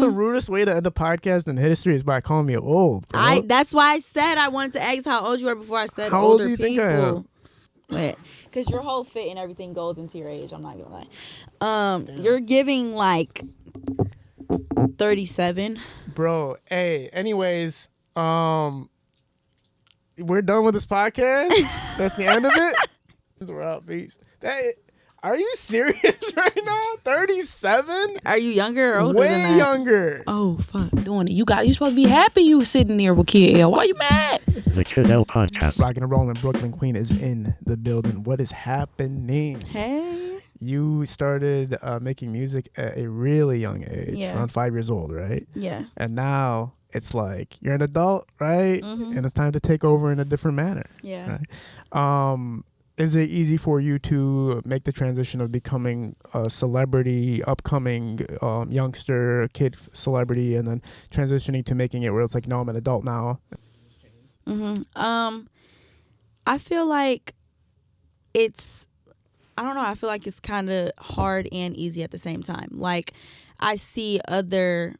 The rudest way to end a podcast in history is by calling me old, bro. That's why I said I wanted to ask how old you are before I said How old older do you people. think I am? Because your whole fit and everything goes into your age. I'm not gonna lie. You're giving like 37. Bro, hey, anyways, we're done with this podcast. That's the end of it. We're out, peace. Are you serious right now? 37? Are you younger or older than that? Way younger. Oh, fuck. Doing it. You supposed to be happy you sitting there with Kid L. Why you mad? The Kid L Podcast. Rockin' and rollin', Brooklyn Queen is in the building. What is happening? Hey. You started making music at a really young age, Yeah. around 5 years old, right? Yeah. And now it's like you're an adult, right? Mm-hmm. And it's time to take over in a different manner. Yeah. Right? Is it easy for you to make the transition of becoming a celebrity, upcoming youngster, kid celebrity, and then transitioning to making it where it's like, no, I'm an adult now? Mm-hmm. I feel like I don't know. I feel like it's kind of hard and easy at the same time. Like, I see other,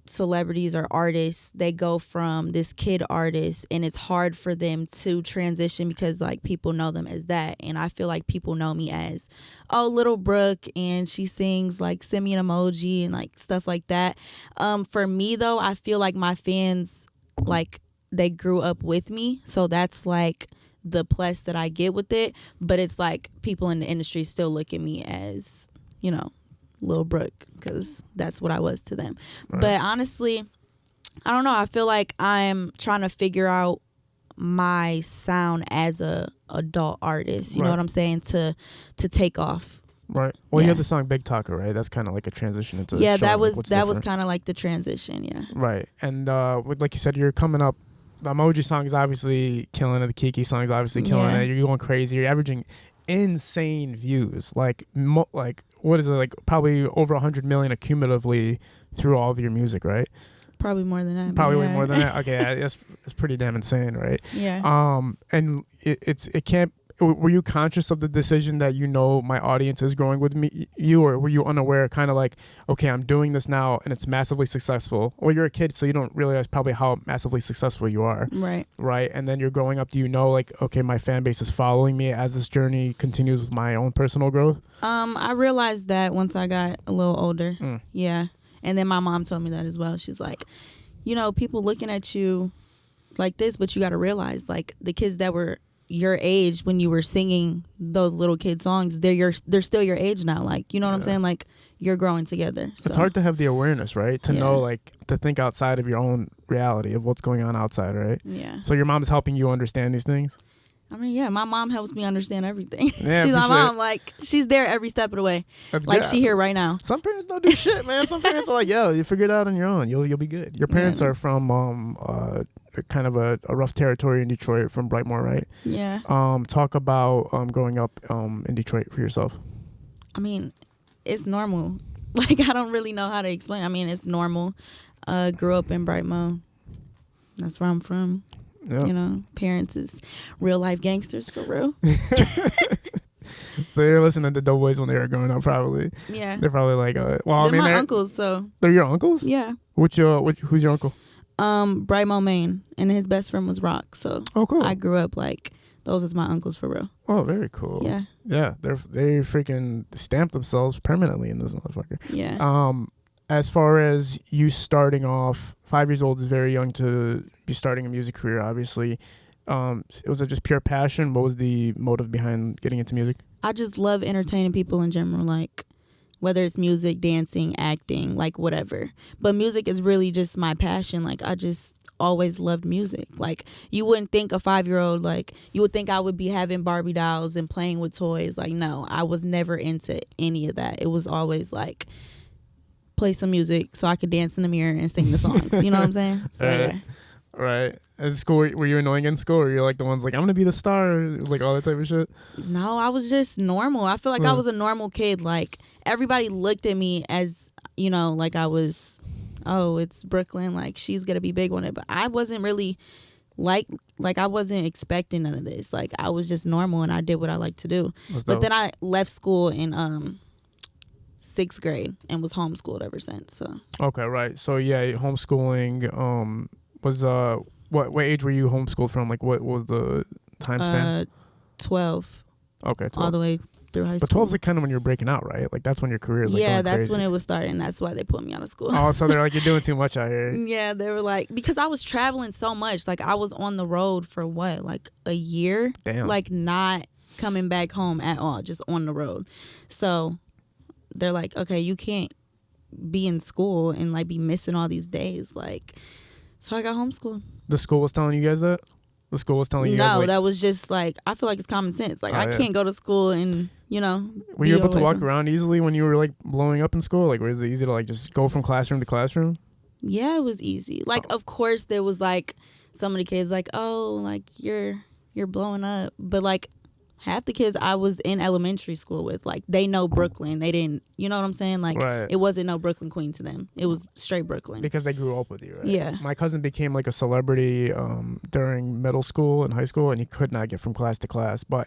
celebrities or artists, they go from this kid artist and it's hard for them to transition because like people know them as that, and I feel like people know me as little Brooke, and she sings like send me an emoji and like stuff like that. For me though, I feel like my fans, like, they grew up with me, so that's like the plus that I get with it. But it's like people in the industry still look at me as Lil Brooke, because that's what I was to them. Right. But honestly, I don't know. I feel like I'm trying to figure out my sound as a adult artist. You know what I'm saying? To take off. Right. Well, you had the song Big Talker, right? That's kind of like a transition into that was kind of like the transition. Yeah. Right. And like you said, you're coming up. The emoji song is obviously killing it. The Kiki song is obviously killing it. You're going crazy. You're averaging insane views. Like what is it, like probably over 100 million accumulatively through all of your music, right? Probably more than that. Probably way more than that. Okay, that's pretty damn insane, right? Yeah. And it can't. Were you conscious of the decision that my audience is growing with you, or were you unaware, kind of like, okay, I'm doing this now and it's massively successful? Well, you're a kid, so you don't realize probably how massively successful you are. Right. Right. And then you're growing up. Do you know, like, okay, my fan base is following me as this journey continues with my own personal growth? I realized that once I got a little older. Yeah. And then my mom told me that as well. She's like, people looking at you like this, but you got to realize, like, the kids that were your age when you were singing those little kid songs, they're still your age now. Like, you know what I'm saying? Like, you're growing together. So. It's hard to have the awareness, right? To know, like, to think outside of your own reality of what's going on outside, right? Yeah. So your mom's helping you understand these things? I mean, yeah, my mom helps me understand everything. Yeah, she's my mom. Like, she's there every step of the way. That's like, good. she here right now. Some parents don't do shit, man. Some parents are like, yo, you figure it out on your own. You'll be good. Your parents are from kind of a rough territory in Detroit, from Brightmoor, right? Yeah. Talk about growing up in Detroit for yourself. I mean, it's normal. Like, I don't really know how to explain. I mean, it's normal. Grew up in Brightmoor. That's where I'm from. Yep. Parents is real life gangsters for real. So they were listening to Doughboys when they were growing up, probably. Yeah. They're probably like, they're my uncles, so. They're your uncles? Yeah. Who's your uncle? Brightmoor, Maine, and his best friend was Rock. So. Oh, cool. I grew up like those was my uncles for real. Oh, very cool. Yeah. Yeah, they freaking stamped themselves permanently in this motherfucker. Yeah. As far as you starting off, 5 years old is very young to be starting a music career, obviously. Was it just pure passion? What was the motive behind getting into music? I just love entertaining people in general, like whether it's music, dancing, acting, like whatever. But music is really just my passion. Like, I just always loved music. Like, you wouldn't think a 5-year-old, like, you would think I would be having Barbie dolls and playing with toys. Like, no, I was never into any of that. It was always like, play some music so I could dance in the mirror and sing the songs. You know what I'm saying? So, yeah. Right. At school, were you annoying in school, or you're like the ones like, I'm gonna be the star, like all that type of shit? No, I was just normal. I feel like I was a normal kid. Like, everybody looked at me as, like I was, it's Brooklyn, like she's gonna be big on it. But I wasn't really like I wasn't expecting none of this. Like, I was just normal and I did what I like to do. But then I left school in 6th grade and was homeschooled ever since. So Okay, right. So yeah, homeschooling was what age were you homeschooled from? Like what was the time span? 12. Okay, 12. All the way through high But school. 12's like kind of when you're breaking out, right? Like that's when your career is like yeah, going that's crazy. when it was starting. That's why they put me out of school. Oh, so they're like, you're doing too much out here. Yeah, they were like, because I was traveling so much. Like I was on the road for what, like a year? Damn. Like not coming back home at all, just on the road. So they're like, okay, you can't be in school and like be missing all these days. Like, so I got homeschooled. The school was telling you guys that? The school was telling you guys? No, Like, that was just like, I feel like it's common sense. Like I can't go to school and, were you able to away walk from- around easily when you were like blowing up in school? Like, was it easy to like just go from classroom to classroom? Yeah, it was easy. Like, of course, there was like some of the kids like, oh, like you're blowing up, but like half the kids I was in elementary school with, like they know Brooklyn. They didn't, you know what I'm saying? Like Right. It wasn't no Brooklyn queen to them. It was straight Brooklyn. Because they grew up with you, right? Yeah. My cousin became like a celebrity during middle school and high school, and he could not get from class to class. But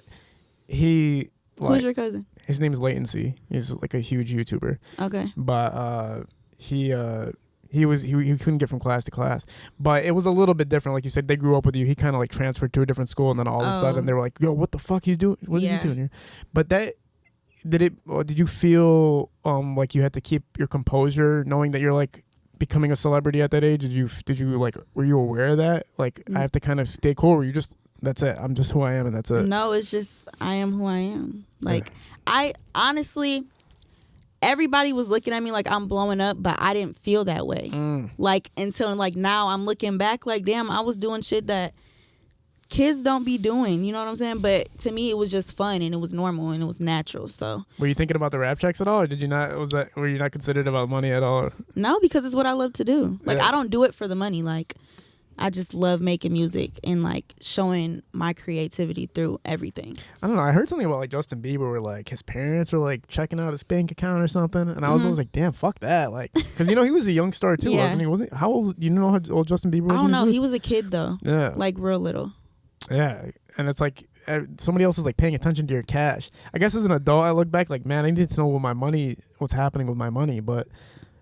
he, like, Who's your cousin? his name is Latency. He's like a huge YouTuber. Okay. But he couldn't get from class to class. But it was a little bit different. Like you said, they grew up with you. He kind of like transferred to a different school, and then all of a sudden they were like, "Yo, what the fuck he's doing? What is he doing here?" But did you feel like you had to keep your composure, knowing that you're like becoming a celebrity at that age? Did you like, were you aware of that? Like, I have to kind of stay cool. Or you just, that's it. I'm just who I am, and that's it. No, it's just I am who I am. Like I honestly, everybody was looking at me like I'm blowing up, but I didn't feel that way. Like until like now I'm looking back like, damn, I was doing shit that kids don't be doing, you know what I'm saying? But to me it was just fun and it was normal and it was natural. So Were you thinking about the rap checks at all, or did you not? Were you not considered about money at all? no, because it's what I love to do. Like Yeah. I don't do it for the money. Like I just love making music and like showing my creativity through everything. I don't know. I heard something about like Justin Bieber, where like his parents were like checking out his bank account or something, and I was always like, damn, fuck that. Like, because he was a young star too, Yeah. wasn't he? How old? You know how old Justin Bieber was? I don't when know. was He was a kid though. Yeah. Like real little. Yeah, and it's like somebody else is like paying attention to your cash. I guess as an adult, I look back like, man, I need to know what's happening with my money. But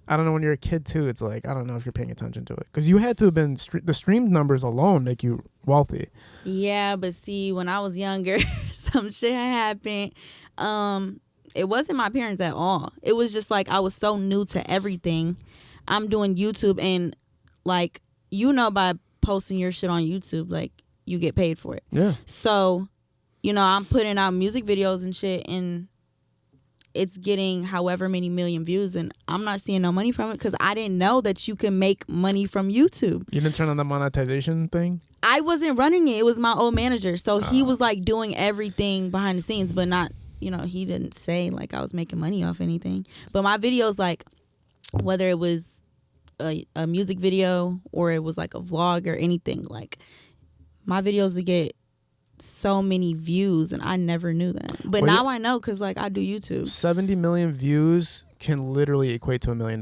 I don't know, when you're a kid too, it's like, I don't know if you're paying attention to it, because you had to have been the stream numbers alone make you wealthy. Yeah, but see, when I was younger, some shit had happened. It wasn't my parents at all. It was just like I was so new to everything. I'm doing YouTube, and like by posting your shit on YouTube, like you get paid for it. Yeah. So, I'm putting out music videos and shit, and it's getting however many million views, and I'm not seeing no money from it because I didn't know that you can make money from YouTube. You didn't turn on the monetization thing? I wasn't running it. It was my old manager. So he was like doing everything behind the scenes, but not, he didn't say like I was making money off anything. But my videos, like whether it was a music video or it was like a vlog or anything, like my videos would get so many views, and I never knew that. But now I know, because like I do YouTube. 70 million views can literally equate to $1 million.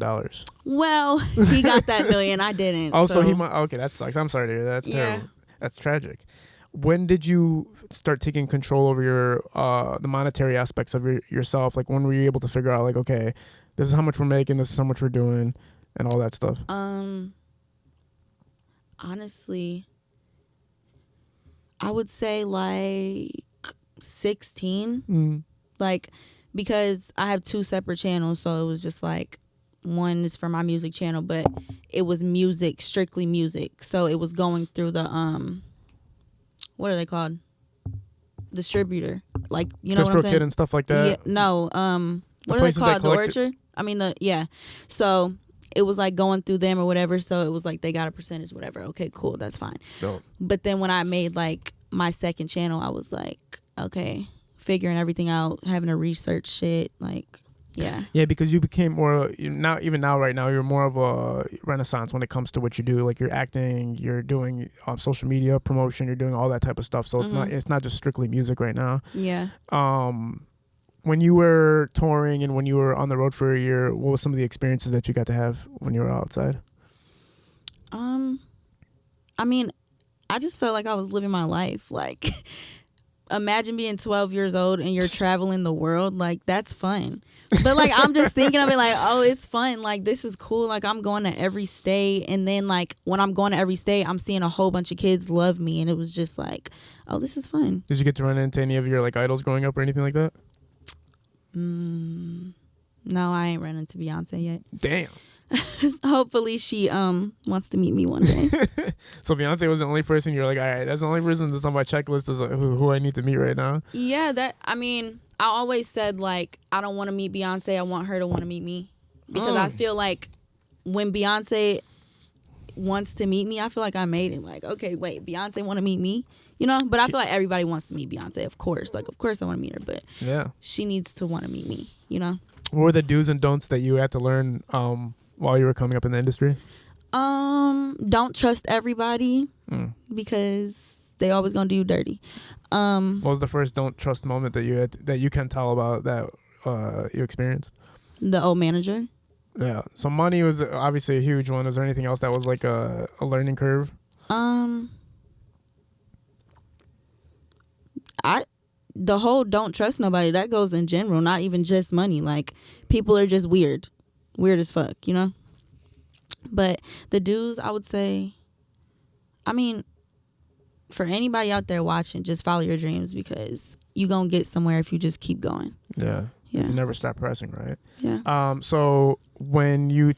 Well, he got that million. I didn't. Oh, so he might. Okay, that sucks. I'm sorry to hear that. That's terrible. That's tragic. When did you start taking control over your the monetary aspects of yourself? Like, when were you able to figure out like, okay, this is how much we're making, this is how much we're doing, and all that stuff? Honestly, I would say like 16. Like, because I have 2 separate channels, so it was just like, one is for my music channel, but it was music, strictly music. So it was going through the what are they called? Distributor. Like, you know what I'm saying? DistroKid and stuff like that. Yeah, no, what are they called? The Orchard? So it was like going through them or whatever. So it was like they got a percentage, whatever. Okay, cool, that's fine. Dope. But then when I made like my second channel, I was like, okay, figuring everything out, having to research shit, like, yeah. Yeah, because you became more, right now, you're more of a renaissance when it comes to what you do. Like, you're acting, you're doing social media promotion, you're doing all that type of stuff. So it's not just strictly music right now. Yeah. When you were touring and when you were on the road for a year, what was some of the experiences that you got to have when you were outside? I mean, I just felt like I was living my life. Like, imagine being 12 years old and you're traveling the world. Like, that's fun. But, like, I'm just thinking of it like, oh, it's fun. Like, this is cool. Like, I'm going to every state. And then, like, when I'm going to every state, I'm seeing a whole bunch of kids love me. And it was just like, oh, this is fun. Did you get to run into any of your, like, idols growing up or anything like that? No, I ain't run into Beyonce yet. Damn. Hopefully she wants to meet me one day. So Beyonce was the only person you're like, all right, that's the only person that's on my checklist is who I need to meet right now. Yeah, I always said, like, I don't want to meet Beyonce. I want her to want to meet me. Because I feel like when Beyonce wants to meet me, I feel like I made it. Like, okay, wait, Beyonce want to meet me? You know? But I feel like everybody wants to meet Beyonce, of course. Like, of course I want to meet her. But yeah, she needs to want to meet me, you know? What were the do's and don'ts that you had to learn while you were coming up in the industry? Don't trust everybody because they always gonna do you dirty. What was the first don't trust moment that you had that you can tell about that you experienced? The old manager. Yeah. So money was obviously a huge one. Was there anything else that was like a learning curve? The whole don't trust nobody, that goes in general, not even just money. Like, people are just weird as fuck, you know? But the dudes, I would say, I mean, for anybody out there watching, just follow your dreams because you gonna get somewhere if you just keep going. Yeah. If you never stop pressing, right? Yeah. So when you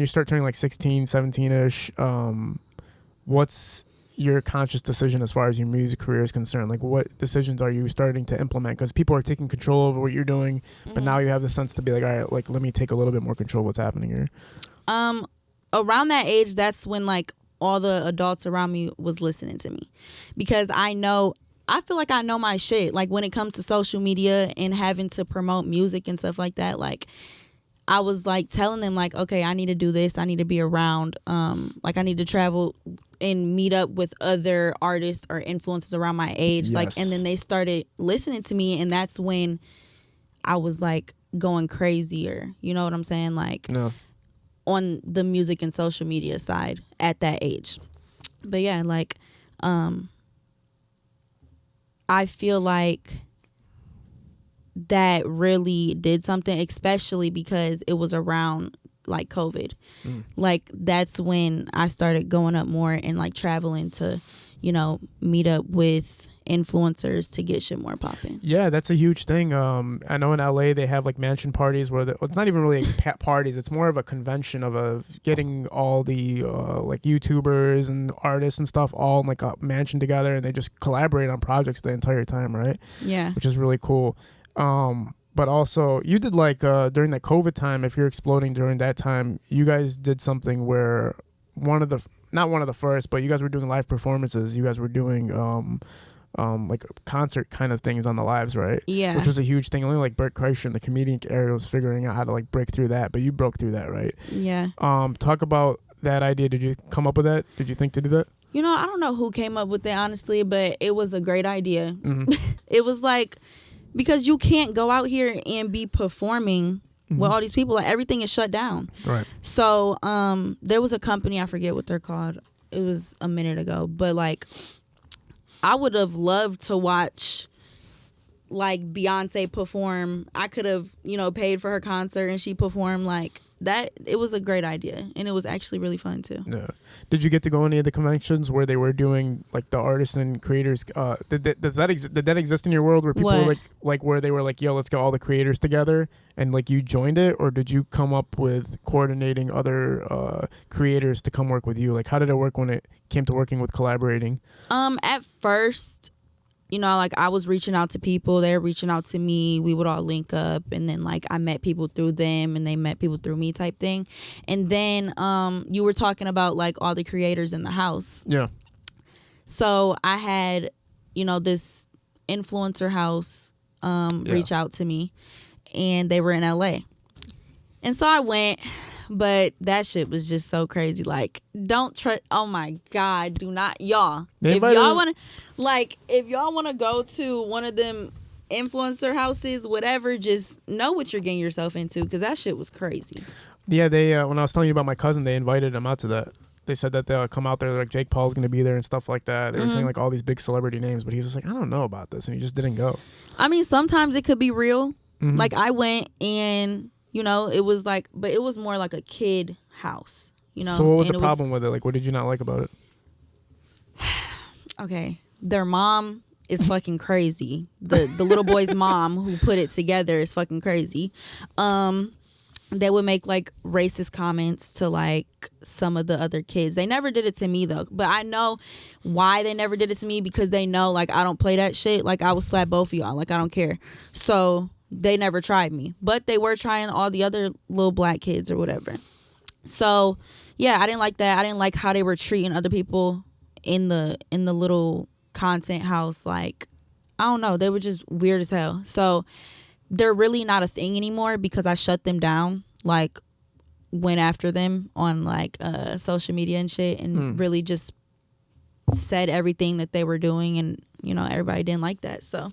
start turning like 16, 17-ish, what's your conscious decision as far as your music career is concerned? Like, what decisions are you starting to implement? Because people are taking control over what you're doing, but now you have the sense to be like, all right, like, let me take a little bit more control of what's happening here. Around that age, that's when, like, all the adults around me was listening to me, because I feel like I know my shit. Like, when it comes to social media and having to promote music and stuff like that, like, I was like telling them, like, okay, I need to do this. I need to be around. Like, I need to travel and meet up with other artists or influencers around my age. Yes. Like, and then they started listening to me, and that's when I was like going crazier. You know what I'm saying? Like, no. On the music and social media side at that age. But yeah, like, I feel like that really did something, especially because it was around like COVID. Like, that's when I started going up more and like traveling to, you know, meet up with influencers to get shit more popping. Yeah, that's a huge thing. I know in LA they have like mansion parties where it's not even really parties. It's more of a convention of getting all the like YouTubers and artists and stuff all in like a mansion together, and they just collaborate on projects the entire time, right? Yeah, which is really cool. But also you did like during that COVID time, if you're exploding during that time, you guys did something where not one of the first, but you guys were doing live performances. You guys were doing like concert kind of things on the lives, right? Yeah. Which was a huge thing. Only like Bert Kreischer in the comedian area was figuring out how to like break through that, but you broke through that, right? Yeah. Talk about that idea. Did you come up with that? Did you think to do that? You know, I don't know who came up with it, honestly, but it was a great idea. Mm-hmm. It was like, because you can't go out here and be performing with all these people. Like, everything is shut down. Right. So there was a company, I forget what they're called. It was a minute ago, but like, I would have loved to watch like Beyonce perform. I could have, you know, paid for her concert and she performed like that. It was a great idea, and it was actually really fun too. Yeah. Did you get to go any of the conventions where they were doing like the artists and creators? Did that exist in your world where people like where they were like, yo, let's get all the creators together, and like you joined it, or did you come up with coordinating other creators to come work with you? Like, how did it work when it came to working with collaborating? At first, you know, like, I was reaching out to people, they were reaching out to me, we would all link up, and then like I met people through them and they met people through me type thing. And then you were talking about like all the creators in the house. Yeah. So I had, you know, this influencer house reach out to me, and they were in LA. And so I went, but that shit was just so crazy. Like, don't trust. Oh my God, do not, y'all. If y'all want to go to one of them influencer houses, whatever, just know what you're getting yourself into, because that shit was crazy. Yeah, they when I was telling you about my cousin, they invited him out to that. they said that they'll come out there, like Jake Paul's going to be there and stuff like that. They were saying like all these big celebrity names, but he was just like, I don't know about this, and he just didn't go. I mean, sometimes it could be real. Like I went and, you know, it was like, but it was more like a kid house, you know. So what was the problem with it? Like, what did you not like about it? Okay, their mom is fucking crazy. The little boy's mom who put it together is fucking crazy. They would make like racist comments to like some of the other kids. They never did it to me though, but I know why they never did it to me, because they know like I don't play that shit. Like I will slap both of y'all. Like I don't care. So they never tried me, but they were trying all the other little black kids or whatever. So yeah, I didn't like that. I didn't like how they were treating other people in the little content house. Like I don't know, they were just weird as hell. So they're really not a thing anymore because I shut them down, like went after them on like social media and shit, and really just said everything that they were doing, and you know everybody didn't like that. So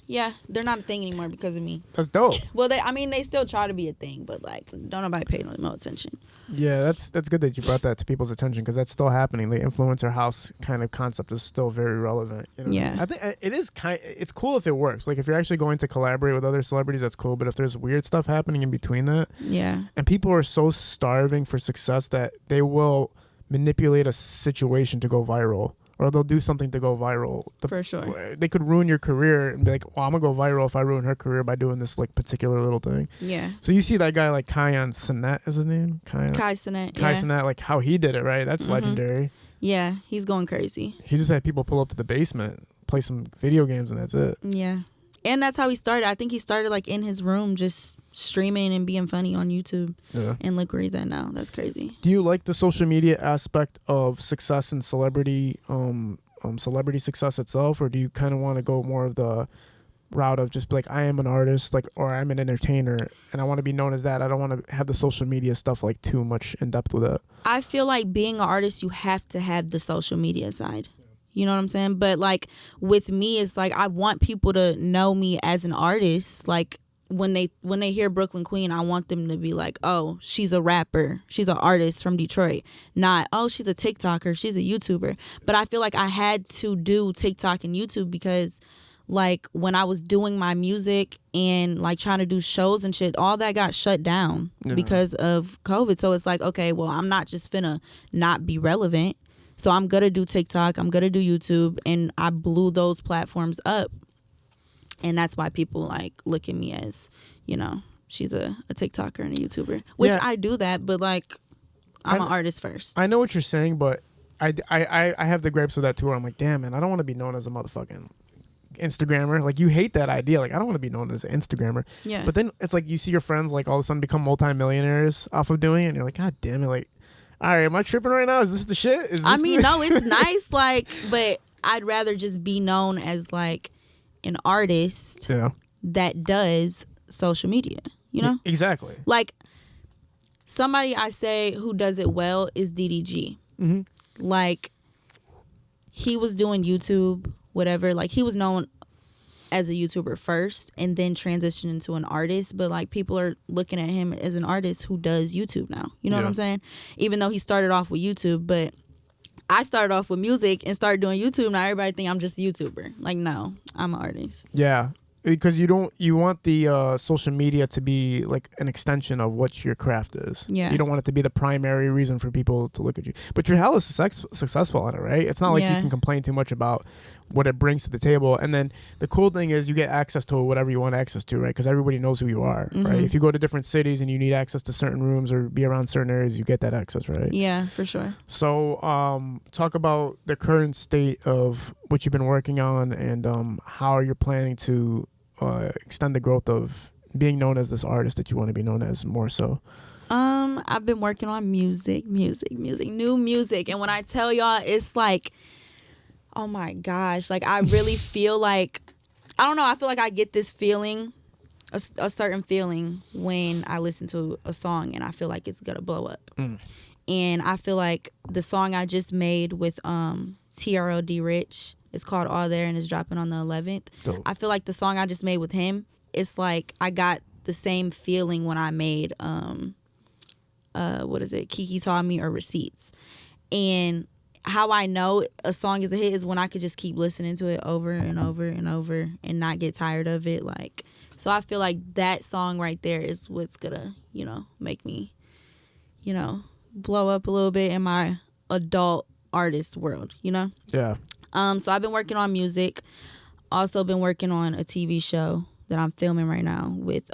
yeah, they're not a thing anymore because of me. That's dope. Well, they still try to be a thing, but like don't nobody pay no attention. Yeah, that's good that you brought that to people's attention, because that's still happening. The influencer house kind of concept is still very relevant. You know? Yeah, I think it is it's cool if it works. Like if you're actually going to collaborate with other celebrities, that's cool. But if there's weird stuff happening in between that, yeah, and people are so starving for success that they will manipulate a situation to go viral, or they'll do something to go viral. For sure. They could ruin your career and be like, well, I'm going to go viral if I ruin her career by doing this like particular little thing. Yeah. So you see that guy like Kion Sinet is his name? Kai Sinet. Kai Sinet, like how he did it, right? That's legendary. Yeah, he's going crazy. He just had people pull up to the basement, play some video games, and that's it. Yeah. And that's how he started. I think he started like in his room just streaming and being funny on YouTube. Yeah. And look where he's at now. That's crazy. Do you like the social media aspect of success and celebrity success itself, or do you kind of want to go more of the route of just be like, I am an artist, like, or I'm an entertainer and I want to be known as that? I don't want to have the social media stuff like too much in depth with it. I feel like being an artist, you have to have the social media side. You know what I'm saying? But like with me, it's like I want people to know me as an artist. Like when they hear Brooklyn Queen, I want them to be like, oh, she's a rapper, she's an artist from Detroit. Not, oh, she's a TikToker, she's a YouTuber. But I feel like I had to do TikTok and YouTube because like when I was doing my music and like trying to do shows and shit, all that got shut down because of COVID. So it's like, okay, well, I'm not just finna not be relevant. So I'm going to do TikTok, I'm going to do YouTube, and I blew those platforms up. And that's why people like look at me as, you know, she's a TikToker and a YouTuber, which I do that, but like I'm an artist first. I know what you're saying, but I have the gripes with that too, where I'm like, damn, man, I don't want to be known as a motherfucking Instagrammer. Like you hate that idea. Like I don't want to be known as an Instagrammer. Yeah. But then it's like you see your friends like all of a sudden become multimillionaires off of doing it, and you're like, God damn it, like, all right, am I tripping right now? Is this the shit? I mean, no, it's nice, like, but I'd rather just be known as like an artist that does social media, you know? Exactly. Like somebody I say who does it well is DDG. Mm-hmm. Like he was doing YouTube, whatever. Like he was known as a YouTuber first and then transitioned into an artist, but like people are looking at him as an artist who does YouTube now. You know what I'm saying? Even though he started off with YouTube, but I started off with music and started doing YouTube. Now everybody think I'm just a YouTuber. Like, no, I'm an artist. Yeah. Because you want the social media to be like an extension of what your craft is. Yeah. You don't want it to be the primary reason for people to look at you. But you're hella successful at it, right? It's not like you can complain too much about what it brings to the table. And then the cool thing is you get access to whatever you want access to, right? Because everybody knows who you are, right? If you go to different cities and you need access to certain rooms or be around certain areas, you get that access, right? Yeah, for sure. So talk about the current state of what you've been working on and how you're planning to extend the growth of being known as this artist that you want to be known as more so. I've been working on new music. And when I tell y'all, it's like, oh my gosh, like I really feel like, I don't know, I feel like I get this feeling, a certain feeling when I listen to a song and I feel like it's gonna blow up. And I feel like the song I just made with TRLD Rich, it's called All There and it's dropping on the 11th. Dope. I feel like the song I just made with him, it's like I got the same feeling when I made Kiki Taught Me or Receipts. And how I know a song is a hit is when I could just keep listening to it over and over and over and not get tired of it. Like, so I feel like that song right there is what's gonna, make me, blow up a little bit in my adult artist world, Yeah. So I've been working on music. Also been working on a TV show that I'm filming right now with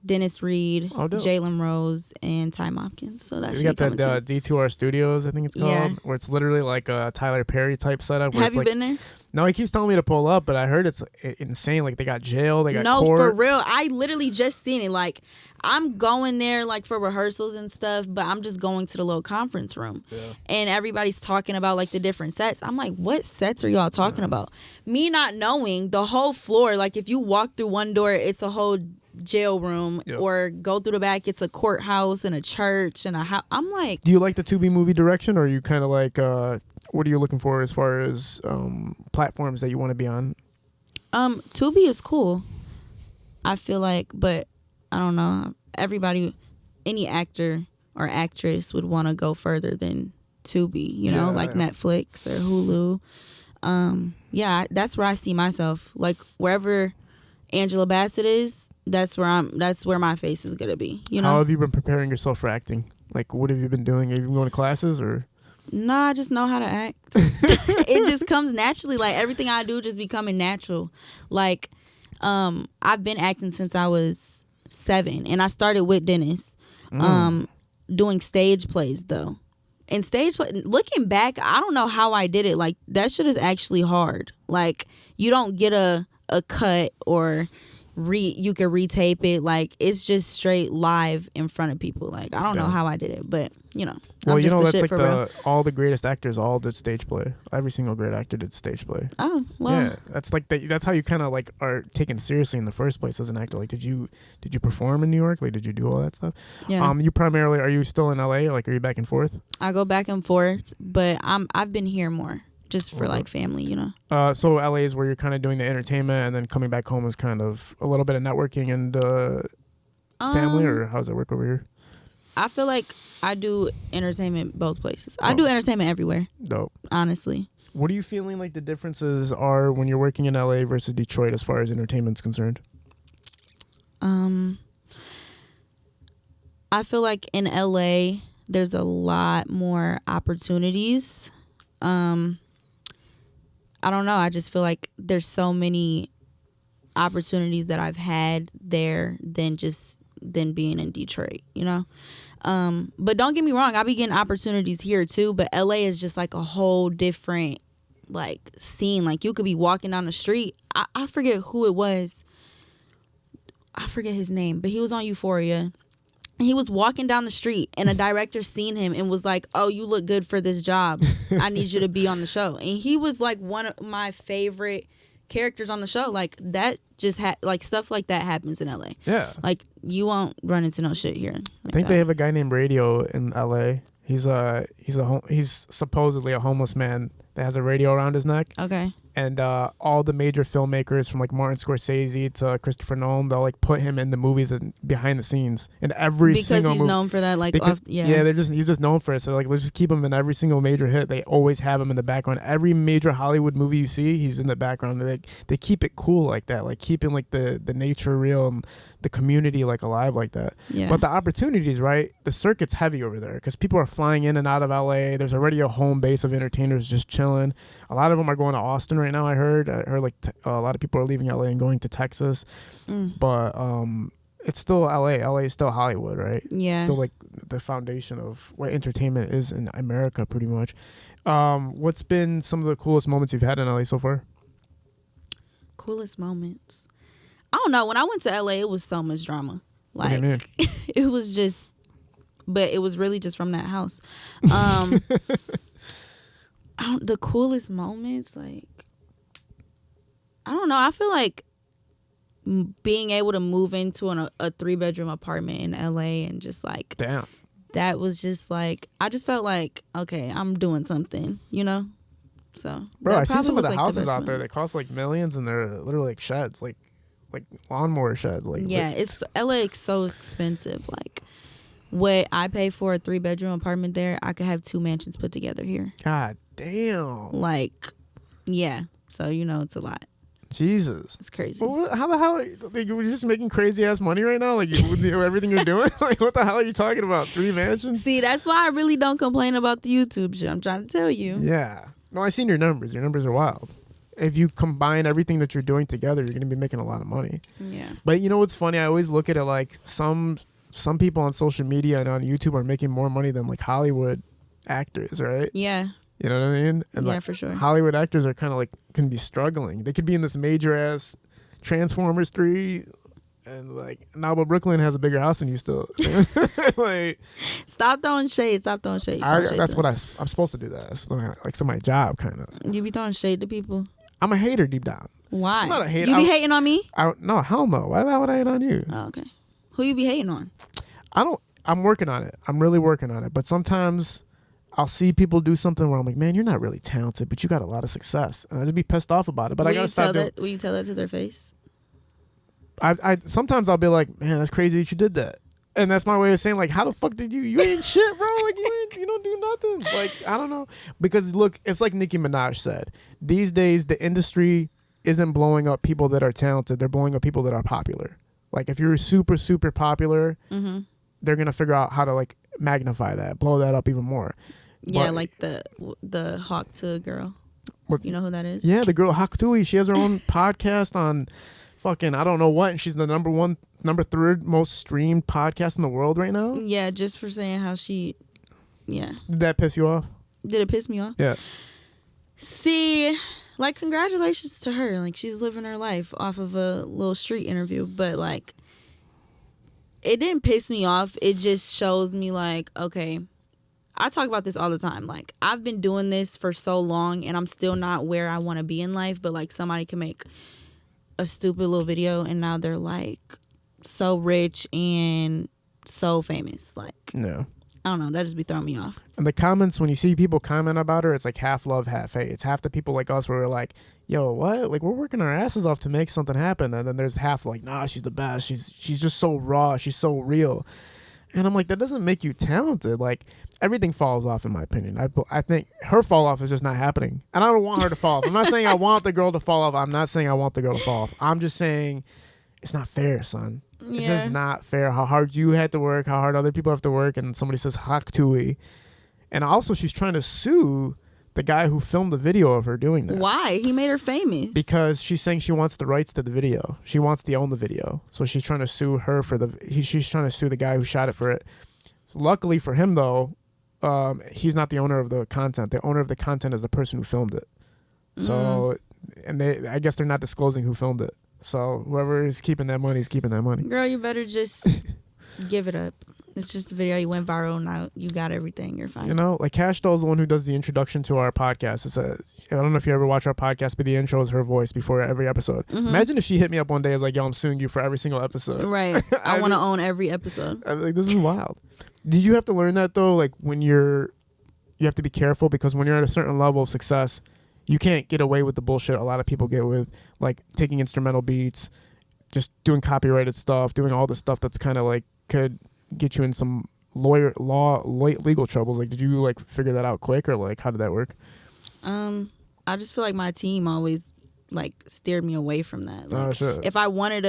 Dennis Reed, Jalen Rose, and Ty Mopkins. So that's you got that D2R Studios, I think it's called, where it's literally like a Tyler Perry type setup. Have you been there? No, he keeps telling me to pull up, but I heard it's insane. Like they got jail, they got court. For real. I literally just seen it. Like I'm going there like for rehearsals and stuff, but I'm just going to the little conference room, and everybody's talking about like the different sets. I'm like, what sets are y'all talking about? Me not knowing the whole floor. Like if you walk through one door, it's a whole jail room, or go through the back, it's a courthouse and a church and a house. I'm like, do you like the Tubi movie direction, or are you kind of like what are you looking for as far as platforms that you want to be on? Tubi is cool, I feel like, but I don't know, any actor or actress would want to go further than Tubi, like Netflix or Hulu. That's where I see myself, like wherever Angela Bassett is, that's where my face is gonna be. How have you been preparing yourself for acting? Like, what have you been doing? Have you been going to classes or? No, I just know how to act. It just comes naturally. Like everything I do just becoming natural. Like, I've been acting since I was 7, and I started with Dennis, doing stage plays though. And looking back, I don't know how I did it. Like that shit is actually hard. Like you don't get a cut or you can retape it. Like it's just straight live in front of people. Like I don't know how I did it, but well, I'm just the that's shit like all the greatest actors all did stage play. Every single great actor did stage play. Oh well, yeah, that's like that's how you kind of like are taken seriously in the first place as an actor. Like did you perform in New York? Like did you do all that stuff? Yeah. You primarily, are you still in LA? Like are you back and forth? I go back and forth, but I've been here more just for like family, So LA is where you're kind of doing the entertainment, and then coming back home is kind of a little bit of networking and family, or how does it work over here? I feel like I do entertainment both places. I do entertainment everywhere. Dope. Honestly. What are you feeling like the differences are when you're working in LA versus Detroit as far as entertainment's concerned? I feel like in LA there's a lot more opportunities. I don't know. I just feel like there's so many opportunities that I've had there than being in Detroit, But don't get me wrong, I be getting opportunities here too, but LA is just like a whole different like scene. Like you could be walking down the street. I forget who it was. I forget his name, but he was on Euphoria. He was walking down the street and a director seen him and was like, "Oh, you look good for this job. I need you to be on the show." And he was like one of my favorite characters on the show. Like that just like stuff like that happens in LA. Yeah. Like you won't run into no shit here. I think they have a guy named Radio in LA. He's supposedly a homeless man that has a radio around his neck. Okay. And all the major filmmakers from like Martin Scorsese to Christopher Nolan, they'll like put him in the movies and behind the scenes in every single movie. Because he's known for that, like he's just known for it. So like let's just keep him in every single major hit. They always have him in the background. Every major Hollywood movie you see, he's in the background. They keep it cool like that, like keeping like the nature real and the community like alive like that. Yeah. But the opportunities, right? The circuit's heavy over there because people are flying in and out of LA. There's already a home base of entertainers just chilling. A lot of them are going to Austin right now. I heard like a lot of people are leaving LA and going to Texas. But it's still LA. LA is still Hollywood, right? Yeah. It's still like the foundation of what entertainment is in America, pretty much. What's been some of the coolest moments you've had in LA so far? Coolest moments. I don't know. When I went to LA, it was so much drama. Like it was just, but it was really just from that house. The coolest moments, like, I don't know. I feel like being able to move into a 3-bedroom apartment in LA and just like, damn, that was just like, I just felt like, okay, I'm doing something, So, bro, I see some of the houses out there that cost like millions, and they're literally like sheds, like lawnmower sheds. Like yeah, it's LA is so expensive. Like what I pay for a 3-bedroom apartment there, I could have 2 mansions put together here. God damn. Like, yeah. So it's a lot. Jesus. It's crazy. Well, how the hell are you, like, you're just making crazy ass money right now? Like everything you're doing? Like what the hell are you talking about? 3 mansions? See, that's why I really don't complain about the YouTube shit. I'm trying to tell you. Yeah. No, I seen your numbers. Your numbers are wild. If you combine everything that you're doing together, you're gonna be making a lot of money. Yeah. But you know what's funny? I always look at it like some people on social media and on YouTube are making more money than like Hollywood actors, right? Yeah. You know what I mean? And Yeah, like, for sure. Hollywood actors are kind of like can be struggling. They could be in this major ass Transformers 3, and like now, but Brooklyn has a bigger house than you still. Like, Stop throwing shade. That's what I'm supposed to do. That it's like my job kind of. You be throwing shade to people. I'm a hater deep down. Why? I'm not a hater. You be hating on me? No, hell no. Why would I hate on you? Oh, okay. Who you be hating on? I'm working on it. I'm really working on it. But sometimes I'll see people do something where I'm like, man, you're not really talented, but you got a lot of success, and I just be pissed off about it. But I gotta stop doing. Will you tell that to their face? I sometimes I'll be like, man, that's crazy that you did that, and that's my way of saying like, how the fuck did you ain't shit, bro? Like you don't do nothing. Like I don't know, because look, it's like Nicki Minaj said. These days, the industry isn't blowing up people that are talented; they're blowing up people that are popular. Like if you're super super popular, they're gonna figure out how to like magnify that, blow that up even more. Yeah, But, like the Hawk Tuah girl. What, you know who that is? Yeah, the girl Tuah. She has her own podcast on fucking I don't know what, and she's the number 3 most streamed podcast in the world right now. Yeah, just for saying how she. Yeah. Did that piss you off? Did it piss me off? Yeah. See, like congratulations to her. Like she's living her life off of a little street interview, but like it didn't piss me off. It just shows me like, okay, I talk about this all the time. Like I've been doing this for so long and I'm still not where I want to be in life, but like somebody can make a stupid little video and now they're like so rich and so famous. Like, No. I don't know, that just be throwing me off. And the comments, when you see people comment about her, it's like half love, half hate. It's half the people like us where we're like, yo, what? Like, we're working our asses off to make something happen. And then there's half like, nah, she's the best. She's just so raw. She's so real. And I'm like, that doesn't make you talented. Like, everything falls off, in my opinion. I think her fall off is just not happening. And I don't want her to fall off. I'm not saying I want the girl to fall off. I'm not saying I want the girl to fall off. I'm just saying it's not fair, son. It's just not fair how hard you had to work, how hard other people have to work, and somebody says Hawk Tuah. And also she's trying to sue the guy who filmed the video of her doing that. Why? He made her famous. Because she's saying she wants the rights to the video. She wants to own the video. So she's trying to sue her for she's trying to sue the guy who shot it for it. So luckily for him though, he's not the owner of the content. The owner of the content is the person who filmed it. So, and I guess they're not disclosing who filmed it. So whoever is keeping that money is keeping that money. Girl, you better just give it up. It's just a video. You went viral. Now you got everything. You're fine. You know, like Cash Doll is the one who does the introduction to our podcast. I don't know if you ever watch our podcast, but the intro is her voice before every episode. Imagine if she hit me up one day and was like, yo, I'm suing you for every single episode. Right. I want to own every episode. I'm like, this is wild. Did you have to learn that though? Like when you have to be careful because when you're at a certain level of success, you can't get away with the bullshit a lot of people get with, like taking instrumental beats, just doing copyrighted stuff, doing all the stuff that's kind of like could get you in some legal troubles. Like, did you like figure that out quick, or like how did that work? I just feel like my team always like steered me away from that. Like, Oh shit. if I wanted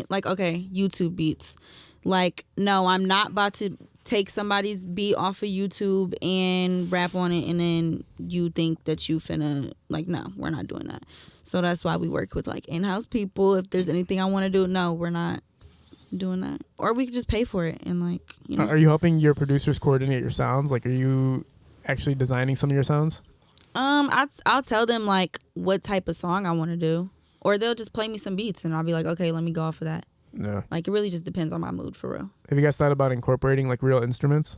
like, okay, YouTube beats, like, no, I'm not about to take somebody's beat off of YouTube and rap on it and then you think that you finna, like, no, we're not doing that. So that's why we work with like in-house people. If there's anything I want to do, no, we're not doing that. Or we could just pay for it and like, you know. Are you helping your producers coordinate your sounds? Like, are you actually designing some of your sounds? I'll tell them like what type of song I want to do, or they'll just play me some beats and I'll be like, okay, let me go off of that. Yeah. Like, it really just depends on my mood, for real. Have you guys thought about incorporating like real instruments?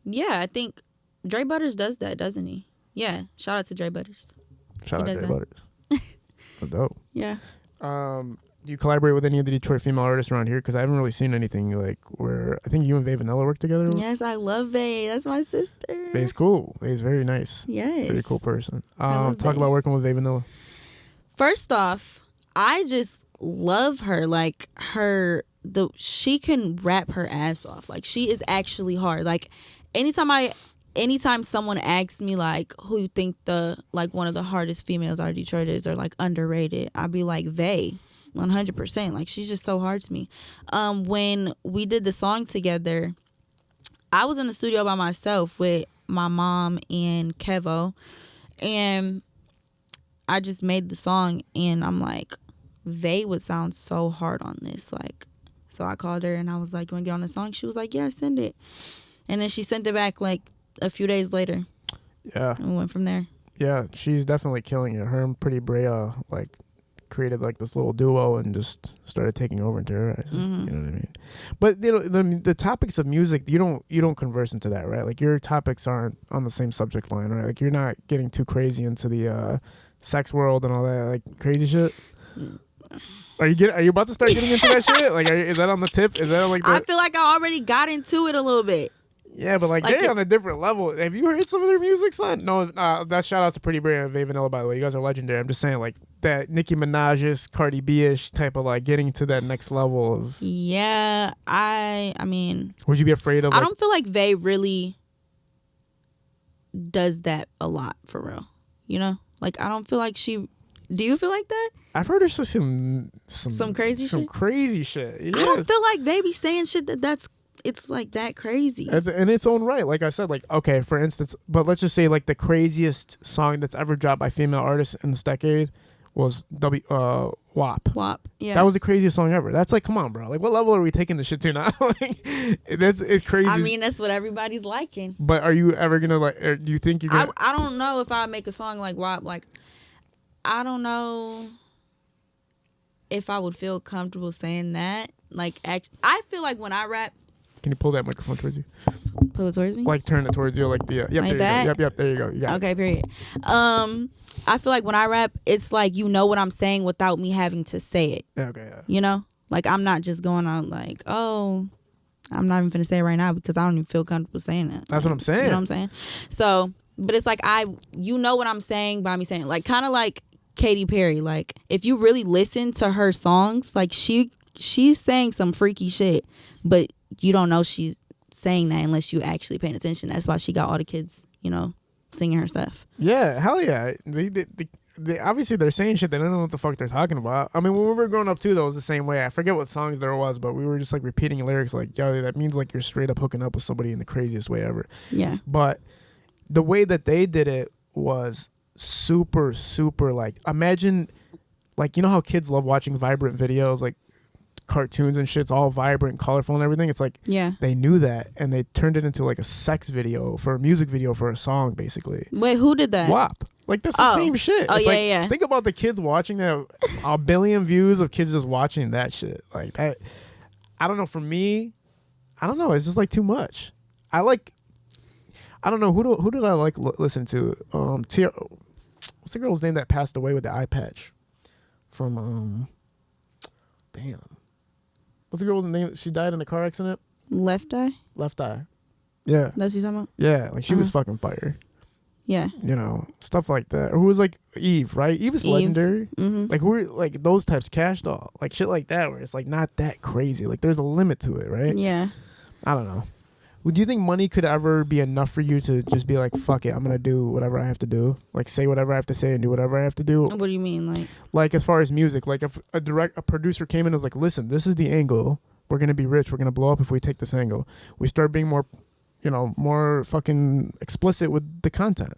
Yeah, I think Dre Butters does that, doesn't he? Yeah. Shout out to Dre Butters. Shout out does Dre that. Butters. Oh, dope. Yeah. Do you collaborate with any of the Detroit female artists around here? Because I haven't really seen anything like where I think you and Vae Vanilla work together. Yes, I love Vae. That's my sister. Vae's cool. Vae's very nice. Yes. Very cool person. love Talk Vae. about working with Vae Vanilla. First off, I just love her. Like, her she can rap her ass off. Like, she is actually hard. Like, anytime someone asks me like who you think one of the hardest females out of Detroit is, or like underrated, I'd be like Vae, 100%. Like, she's just so hard to me. When we did the song together, I was in the studio by myself with my mom and Kevo, and I just made the song, and I'm like, Vae would sound so hard on this. Like, so I called her and I was like, you want to get on the song? She was like, yeah, send it. And then she sent it back like a few days later. Yeah. And we went from there. Yeah, she's definitely killing it. Her and Pretty Brea like created like this little duo and just started taking over in terrorizing. Mm-hmm. You know what I mean? But you know, the topics of music, you don't converse into that, right? Like, your topics aren't on the same subject line, right? Like, you're not getting too crazy into the sex world and all that like crazy shit. Are you about to start getting into that shit? Like, is that on the tip? Is that like? I feel like I already got into it a little bit. Yeah, but like they're on a different level. Have you heard some of their music, son? No, that shout out to Pretty Brea and Vae Vanilla, by the way. You guys are legendary. I'm just saying, like, that Nicki Minaj-ish, Cardi B-ish type of like getting to that next level of. Yeah, I mean. Would you be afraid of? I don't feel like Vae really does that a lot, for real. You know, like, I don't feel like she. Do you feel like that? I've heard her say some crazy some shit. Crazy shit. Yes. I don't feel like Vae be saying shit it's like that crazy. In its own right. Like I said, like, okay, for instance, but let's just say like the craziest song that's ever dropped by female artists in this decade was WAP. WAP, yeah. That was the craziest song ever. That's like, come on, bro. Like, what level are we taking this shit to now? Like, it's crazy. I mean, that's what everybody's liking. But are you ever gonna like? Do you think you're gonna? I don't know if I make a song like WAP. Like, I don't know if I would feel comfortable saying that. Like, I feel like when I rap. Can you pull that microphone towards you? Pull it towards me? Like, turn it towards you, like the yep, like there that? you go. Yep, there you go. You got okay, period. I feel like when I rap, it's like, you know what I'm saying without me having to say it. Yeah, okay, yeah. You know? Like, I'm not just going on like, oh, I'm not even finna say it right now because I don't even feel comfortable saying it. That's what I'm saying. You know what I'm saying? So, but it's like, you know what I'm saying by me saying it. Like, kind of like Katy Perry. Like, if you really listen to her songs, like, she's saying some freaky shit, but you don't know she's saying that unless you actually paying attention. That's why she got all the kids, you know, singing her stuff. Yeah, hell yeah. They obviously they're saying shit they don't know what the fuck they're talking about. I mean, when we were growing up too, that was the same way. I forget what songs there was, but we were just like repeating lyrics like, yo, that means like you're straight up hooking up with somebody in the craziest way ever. Yeah. But the way that they did it was super, super like, imagine, like, you know how kids love watching vibrant videos, like cartoons and shit's all vibrant and colorful and everything. It's like, yeah, they knew that and they turned it into like a sex video for a music video for a song, basically. Wait, who did that? WAP. Like, that's the same shit. Oh, it's yeah, like, yeah. Think about the kids watching that. A billion views of kids just watching that shit. Like, that. I don't know. For me, I don't know. It's just like too much. I don't know. Who did I like listen to? What's the girl's name that passed away with the eye patch? From, damn. What's the girl's name? She died in a car accident? Left Eye? Left Eye. Yeah. That's what you're talking about? Yeah. Like, she was fucking fire. Yeah. You know, stuff like that. Or who was like Eve, right? Eve is legendary. Mm-hmm. Like, who are like those types, Cash Doll, like shit like that, where it's like not that crazy. Like, there's a limit to it, right? Yeah. I don't know. Would you think money could ever be enough for you to just be like, fuck it, I'm gonna do whatever I have to do, like say whatever I have to say and do whatever I have to do? What do you mean, like as far as music, like if a producer came in and was like, listen, this is the angle. We're gonna be rich. We're gonna blow up if we take this angle. We start being more, more fucking explicit with the content.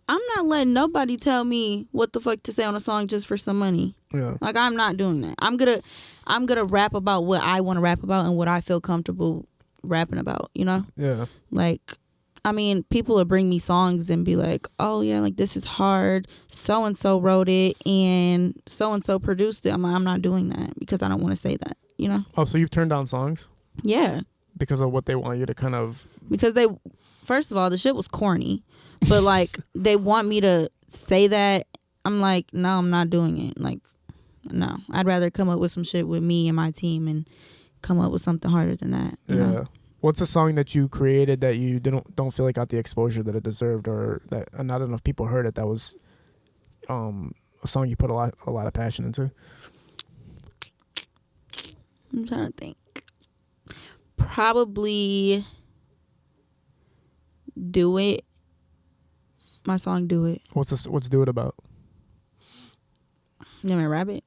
I'm not letting nobody tell me what the fuck to say on a song just for some money. Yeah. Like, I'm not doing that. I'm gonna rap about what I want to rap about and what I feel comfortable rapping about, you know? Yeah. Like, I mean, people will bring me songs and be like, oh yeah, like this is hard. So and so wrote it and so produced it. I'm like, I'm not doing that because I don't want to say that, you know? Oh, so you've turned down songs? Yeah. Because of what they want you to kind of... Because first of all, the shit was corny. But like, they want me to say that. I'm like, no, I'm not doing it. Like, no. I'd rather come up with some shit with me and my team and come up with something harder than that. You know? What's a song that you created that you don't feel like got the exposure that it deserved, or that not enough people heard it, that was a song you put a lot of passion into? I'm trying to think. Probably Do It. My song Do It. What's Do It about? You want me to rap it?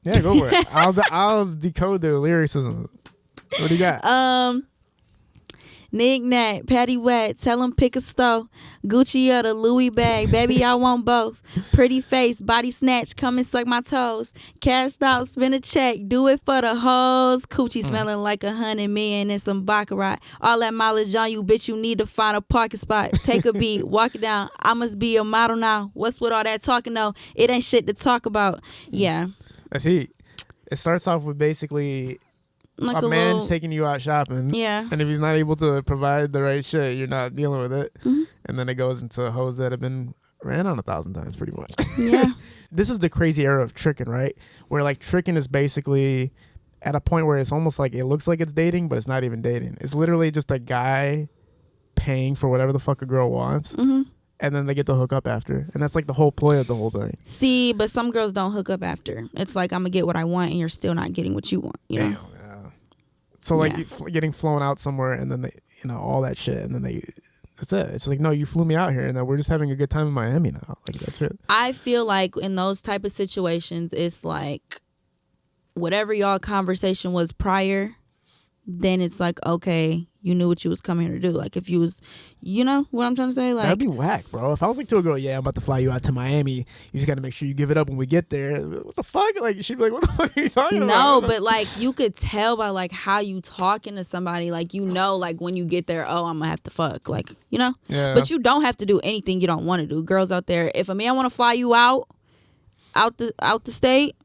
Yeah, go for it. I'll decode the lyricism. What do you got? Knick-knack, patty whack, tell him pick a stove. Gucci or the Louis bag, baby, I want both. Pretty face, body snatch, come and suck my toes. Cashed out, spin a check, do it for the hoes. Coochie smelling like 100 million and some baccarat. All that mileage on you, bitch, you need to find a parking spot. Take a beat, walk it down. I must be a model now. What's with all that talking though? It ain't shit to talk about. Yeah. That's heat. It starts off with basically Like a man's taking you out shopping. Yeah. And if he's not able to provide the right shit, you're not dealing with it. Mm-hmm. And then it goes into hoes that have been ran on 1,000 times pretty much. Yeah. This is the crazy era of tricking, right? Where like tricking is basically at a point where it's almost like it looks like it's dating, but it's not even dating. It's literally just a guy paying for whatever the fuck a girl wants. Mm-hmm. And then they get to hook up after. And that's like the whole ploy of the whole thing. See, but some girls don't hook up after. It's like, I'm going to get what I want and you're still not getting what you want. You know? Damn, yeah. So like getting flown out somewhere and then they, all that shit. And then that's it. It's like, no, you flew me out here and then we're just having a good time in Miami now. Like, that's it. I feel like in those type of situations, it's like whatever y'all conversation was prior, then it's like, okay, you knew what you was coming here to do. Like if you was, you know what I'm trying to say? Like that'd be whack, bro. If I was like to a girl, yeah, I'm about to fly you out to Miami, you just got to make sure you give it up when we get there. What the fuck? Like she'd be like, what the fuck are you talking about? No, but like you could tell by like how you talking to somebody, like like when you get there, oh, I'm gonna have to fuck, like Yeah. But you don't have to do anything you don't want to do. Girls out there, if a man want to fly you out the state,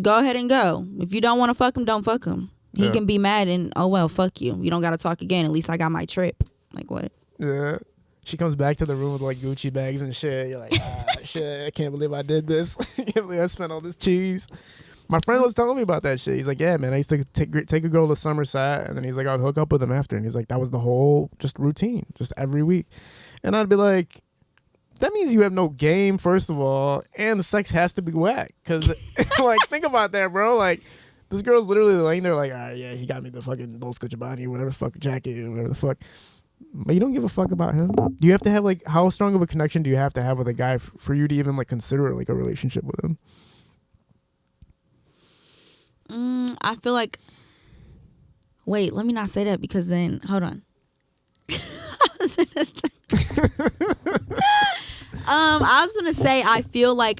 go ahead and go. If you don't want to fuck him, don't fuck him. He can be mad and, oh, well, fuck you. You don't got to talk again. At least I got my trip. Like, what? Yeah. She comes back to the room with, like, Gucci bags and shit. You're like, shit, I can't believe I did this. I can't believe I spent all this cheese. My friend was telling me about that shit. He's like, yeah, man, I used to take a girl to Somerset, and then he's like, I'd hook up with him after. And he's like, that was the whole just routine, just every week. And I'd be like, that means you have no game, first of all, and the sex has to be whack. Because, like, think about that, bro. Like, this girl's literally laying there like, all right, yeah, he got me the fucking Dolce & Gabbana, whatever the fuck, jacket, whatever the fuck. But you don't give a fuck about him. Do you have to have, like, how strong of a connection do you have to have with a guy for you to even, like, consider, like, a relationship with him? I feel like, wait, let me not say that because then, hold on. I was going to say, I feel like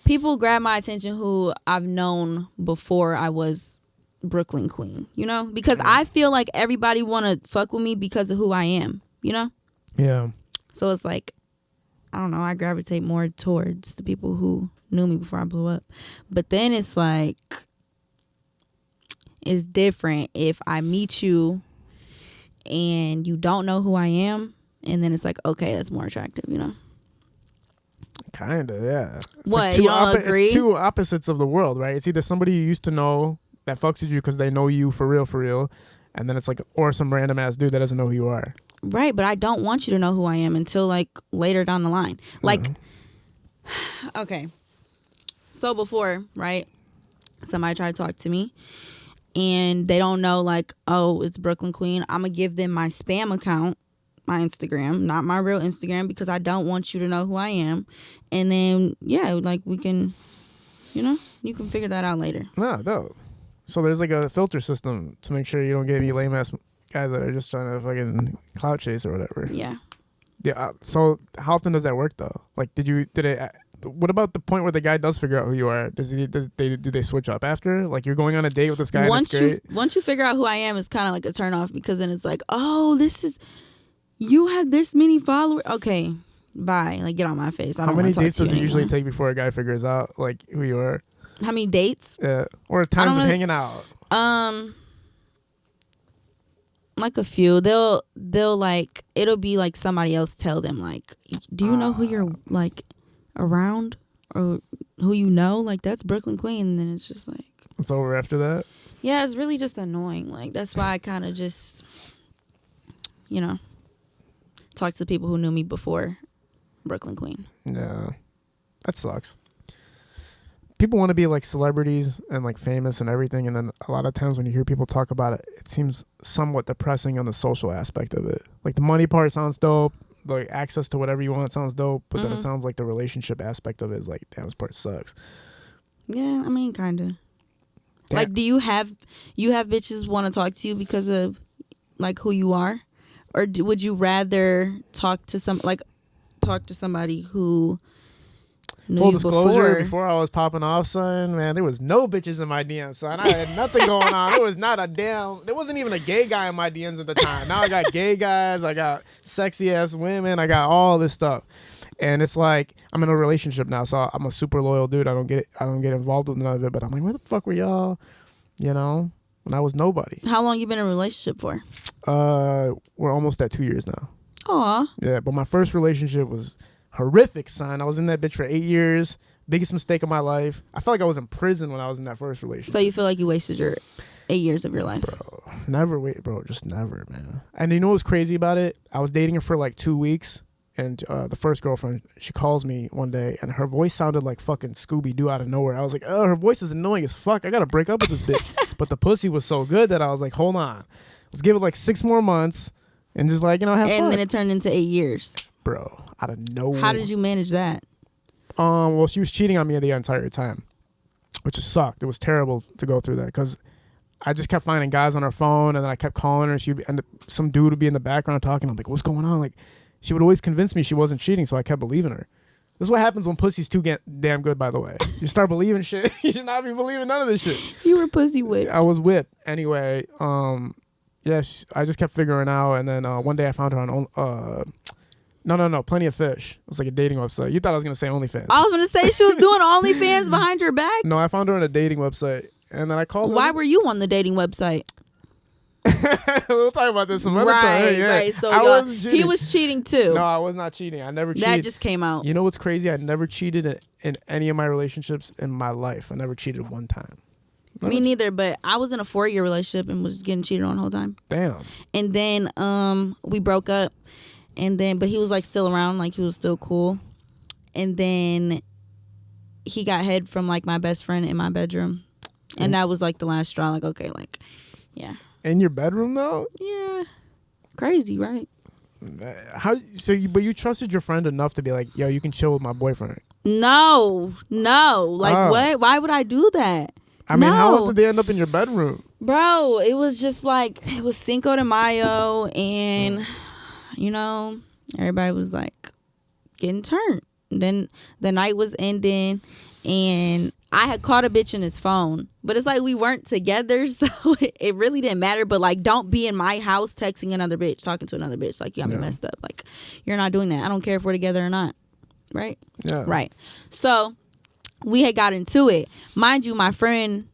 people grab my attention who I've known before I was Brooklyn Queen, you know? Because I feel like everybody want to fuck with me because of who I am, you know? Yeah. So it's like, I don't know, I gravitate more towards the people who knew me before I blew up. But then it's like, it's different if I meet you and you don't know who I am. And then it's like, okay, that's more attractive, you know? Kind of, yeah. It's what, like you don't agree? It's two opposites of the world, right? It's either somebody you used to know that fucks with you because they know you for real, and then it's like, or some random ass dude that doesn't know who you are. Right, but I don't want you to know who I am until like later down the line. Like, okay. So before, right, somebody tried to talk to me and they don't know like, oh, it's Brooklyn Queen. I'm going to give them my spam account, my Instagram, not my real Instagram, because I don't want you to know who I am. And then, yeah, like we can, you know, you can figure that out later. No. So there's like a filter system to make sure you don't get any lame ass guys that are just trying to fucking clout chase or whatever. Yeah. Yeah. So how often does that work though? Like, what about the point where the guy does figure out who you are? Do they switch up after? Like you're going on a date with this guy. Once and it's great. Once you figure out who I am, it's kind of like a turn off because then it's like, oh, you have this many followers. Okay, bye. Like get on my face. How many dates does it usually take before a guy figures out like who you are? How many dates? Yeah, or times of hanging out. Like a few. They'll like it'll be like somebody else tell them like, do you know who you're like around or who you know? Like that's Brooklyn Queen. And then it's just like it's over after that. Yeah, it's really just annoying. Like that's why I kind of just, you know, talk to the people who knew me before Brooklyn Queen. Yeah, that sucks. people want to be like celebrities and like famous and everything, and then a lot of times when you hear people talk about it, it seems somewhat depressing on the social aspect of it. Like the money part sounds dope, like access to whatever you want sounds dope, but then it sounds like the relationship aspect of it is like, damn, this part sucks. Yeah, I mean, kind of. Like, do you have bitches want to talk to you because of like who you are, or would you rather talk to somebody who knew Full you disclosure, before I was popping off, son, man, there was no bitches in my DMs, son. I had nothing going on. There wasn't even a gay guy in my DMs at the time. Now I got gay guys, I got sexy ass women, I got all this stuff. And it's like, I'm in a relationship now, so I'm a super loyal dude. I don't get involved with none of it, but I'm like, where the fuck were y'all, when I was nobody? How long you been in a relationship for? We're almost at 2 years now. Aw. Yeah, but my first relationship was horrific, son. I was in that bitch for 8 years. Biggest mistake of my life. I felt like I was in prison when I was in that first relationship. So you feel like you wasted your 8 years of your life? Bro, just never, man. And you know what's crazy about it? I was dating her for like 2 weeks. And the first girlfriend, she calls me one day, and her voice sounded like fucking Scooby-Doo out of nowhere. I was like, oh, her voice is annoying as fuck. I got to break up with this bitch. But the pussy was so good that I was like, hold on. Let's give it like 6 more months and just like, have fun. And then it turned into 8 years. Bro, out of nowhere. How did you manage that? Well, she was cheating on me the entire time, which sucked. It was terrible to go through that because I just kept finding guys on her phone, and then I kept calling her, and some dude would be in the background talking. I'm like, what's going on? Like, she would always convince me she wasn't cheating, so I kept believing her. This is what happens when pussy's too damn good, by the way. You start believing shit. You should not be believing none of this shit. You were pussy whipped. I was whipped. Anyway, I just kept figuring out, and then one day I found her on No, Plenty of Fish. It was like a dating website. You thought I was going to say OnlyFans. I was going to say she was doing OnlyFans behind your back. No, I found her on a dating website, and then I called her. Why were you on the dating website? We'll talk about this some other time. Yeah. Right. So I wasn't cheating. He was cheating too. No, I was not cheating. I never cheated. That just came out. You know what's crazy? I never cheated in any of my relationships in my life. I never cheated one time. Me neither, but I was in a 4-year relationship and was getting cheated on the whole time. Damn. And then we broke up, but he was like still around, like he was still cool. And then he got head from like my best friend in my bedroom. And that was like the last straw. Like, okay, like, yeah. In your bedroom though? Yeah. Crazy, right? But you trusted your friend enough to be like, yo, you can chill with my boyfriend. No. Like, what? Why would I do that? I mean, how else did they end up in your bedroom? Bro, it was just like, it was Cinco de Mayo, and, everybody was like getting turned. Then the night was ending, and I had caught a bitch in his phone, but it's like we weren't together, so it really didn't matter. But like, don't be in my house texting another bitch, talking to another bitch. Like, you got me messed up. Like, you're not doing that. I don't care if we're together or not. Right? Yeah. Right. So we had got into it. Mind you, my friend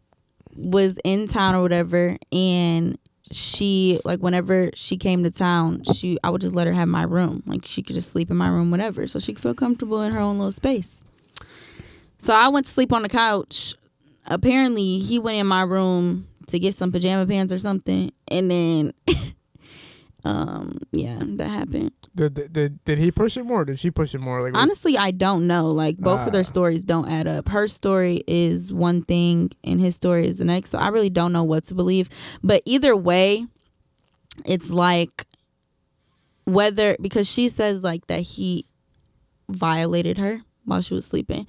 was in town or whatever, and she, like, whenever she came to town, I would just let her have my room. Like, she could just sleep in my room, whatever, so she could feel comfortable in her own little space. So I went to sleep on the couch. Apparently, he went in my room to get some pajama pants or something, and then, that happened. Did he push it more? Or did she push it more? Like, honestly, I don't know. Like, both of their stories don't add up. Her story is one thing, and his story is the next. So I really don't know what to believe. But either way, it's like because she says like that he violated her while she was sleeping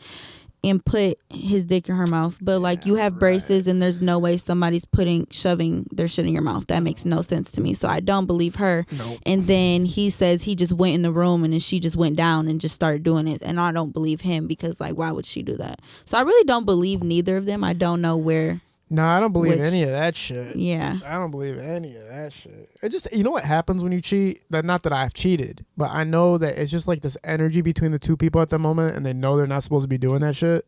and put his dick in her mouth. But like, you have braces, and there's no way somebody's shoving their shit in your mouth. That makes no sense to me. So I don't believe her. Nope. And then he says he just went in the room, and then she just went down and just started doing it. And I don't believe him, because like, why would she do that? So I really don't believe neither of them. I don't know where. No, I don't believe any of that shit. Yeah. I don't believe any of that shit. It just, you know what happens when you cheat? Not that I've cheated, but I know that it's just like this energy between the two people at the moment, and they know they're not supposed to be doing that shit.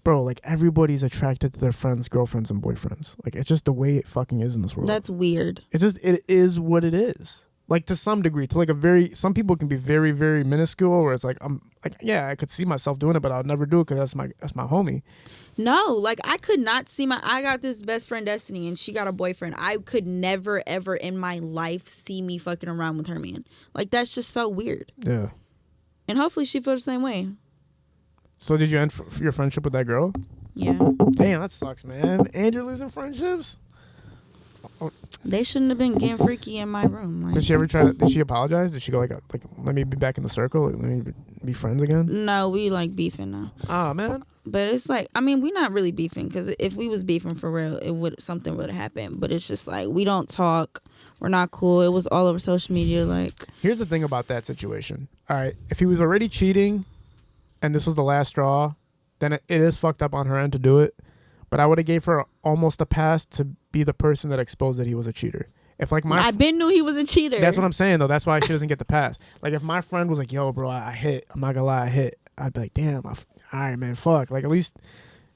Bro, like, everybody's attracted to their friends, girlfriends, and boyfriends. Like, it's just the way it fucking is in this world. That's weird. It is what it is. Like, to some degree, to like some people can be very, very minuscule, where it's like, I'm like, yeah, I could see myself doing it, but I'll never do it because that's my homie. No, like, I could not see I got this best friend, Destiny, and she got a boyfriend. I could never, ever in my life see me fucking around with her man. Like, that's just so weird. Yeah. And hopefully she feels the same way. So did you end your friendship with that girl? Yeah. Damn, that sucks, man. And you're losing friendships. They shouldn't have been getting freaky in my room. Like, Did she ever try to? Did she apologize? Did she go like let me be back in the circle? Like, let me be friends again? no, we like beefing now. Ah, man. But it's like, I mean, we're not really beefing, because if we was beefing for real, something would have happened. But it's just like, we don't talk. We're not cool. It was all over social media. Like, here's the thing about that situation. All right, if he was already cheating, and this was the last straw, then it is fucked up on her end to do it. But I would have gave her almost a pass to be the person that exposed that he was a cheater. If like I been knew he was a cheater. That's what I'm saying though. That's why she doesn't get the pass. Like if my friend was like, "Yo, bro, I hit," I'm not gonna lie, I hit. I'd be like, "Damn, all right, man, fuck." Like at least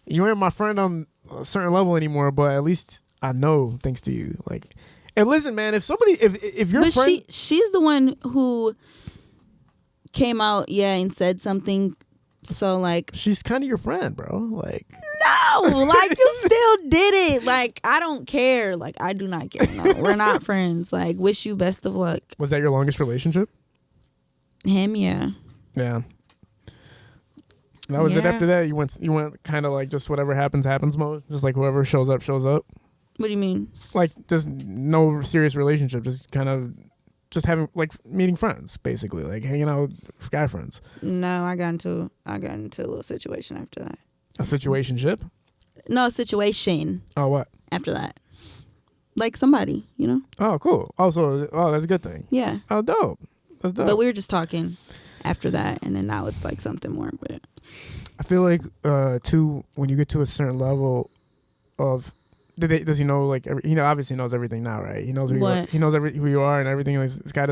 you ain't my friend on a certain level anymore, but at least I know thanks to you. Like, and listen, man, if your but friend, she's the one who came out, and said something. So like, she's kind of your friend, bro. Like, no, like you still did it. Like, I don't care. Like, I do not care. No, we're not friends. Like, wish you best of luck. Was that your longest relationship? Him, yeah. Yeah. That was it. After that, you went kind of like just whatever happens mode. Just like whoever shows up. What do you mean? Like just no serious relationship. Just kind of just having like meeting friends, basically, like hanging out with guy friends. No, I got into a little situation after that. A situationship? No, a situation. Oh, what? After that, like somebody, you know. Oh, cool. That's a good thing. Yeah. Oh, dope. That's dope. But we were just talking after that, and then now it's like something more. But I feel like too, when you get to a certain level of, does he know like he obviously knows everything now, right? He knows who who you are and everything. Like, this guy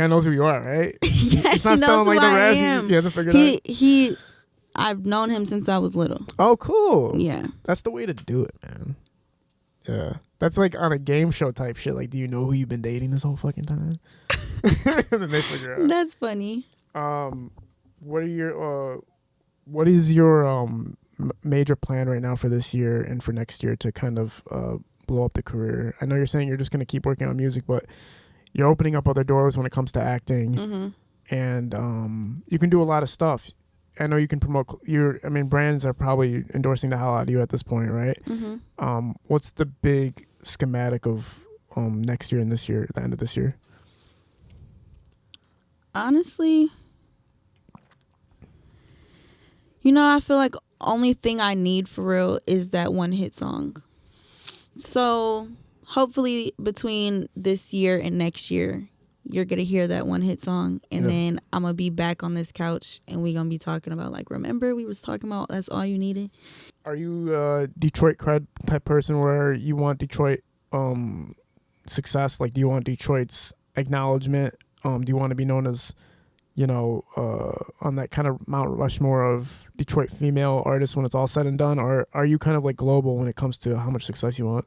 knows who you are, right? Yes, he's not he knows like who the I rest. am. He hasn't figured out. I've known him since I was little. Oh, cool. Yeah, that's the way to do it, man. Yeah, that's like on a game show type shit. Like, do you know who you've been dating this whole fucking time? And then they figure out. That's funny. What is your major plan right now for this year and for next year to kind of blow up the career? I know you're saying you're just going to keep working on music, but you're opening up other doors when it comes to acting, and you can do a lot of stuff. I know you can promote brands are probably endorsing the hell out of you at this point, right? What's the big schematic of next year and this year, at the end of this year? Honestly, I feel like only thing I need for real is that one hit song. So hopefully between this year and next year, you're going to hear that one hit song. And then I'm going to be back on this couch and we're going to be talking about, like, remember we was talking about that's all you needed? Are you a Detroit cred type person where you want Detroit success? Like, do you want Detroit's acknowledgement? Do you want to be known as, on that kind of Mount Rushmore of Detroit female artists when it's all said and done? Or are you kind of like global when it comes to how much success you want?